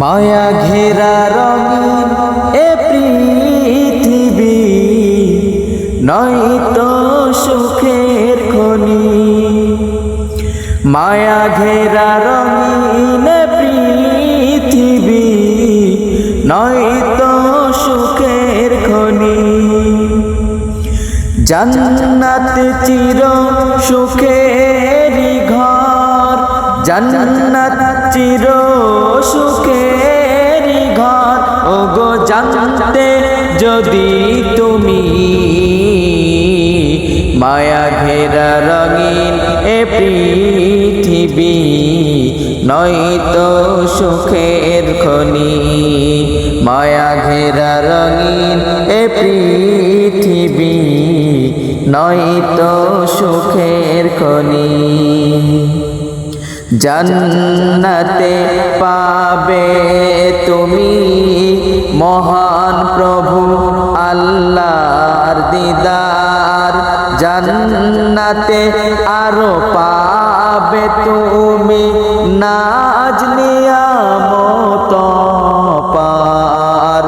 মায়া ঘেরা রঙিন এ পৃথিবী নয়তো সুখের খনি। মায়া ঘেরা রঙিন এ পৃথিবী নয়তো সুখের খনি। জান্নাত চির সুখেরি ঘর, জান্নাত চির সুখেরি ঘর। ওগো জানতে যদি তুমি মায়া ঘেরা রঙিন এ পৃথিবী নয়তো সুখের খনি। মায়া ঘেরা রঙিন এ পৃথিবী নয়তো সুখের খনি। জান্নাতে পাবে তুমি মহান প্রভু আল্লাহর দিদার। জান্নাতে আরো পাবে তুমি নাজ নিয়ামত পার।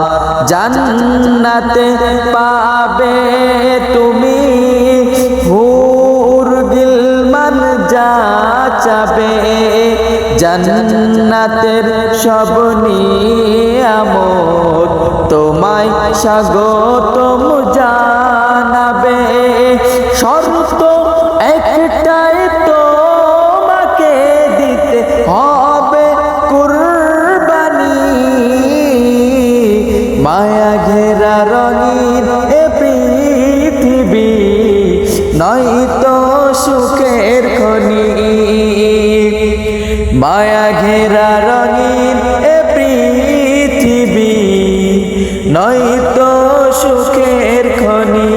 জান্নাতে পাবে তুমি হুর গিলমান যা চাবে। জান্নাতের সব নিয়ামত তোমায় স্বাগতম জানাবে। শর্ত একটাই, তোমাকে দিতে হবে কুরবানি। মায়া ঘেরা রঙিন এ পৃথিবী নয়তো সুখের খনি। মায়া ঘেরা রঙিন এ পৃথিবী নয়তো সুখের খনি।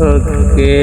ওকে।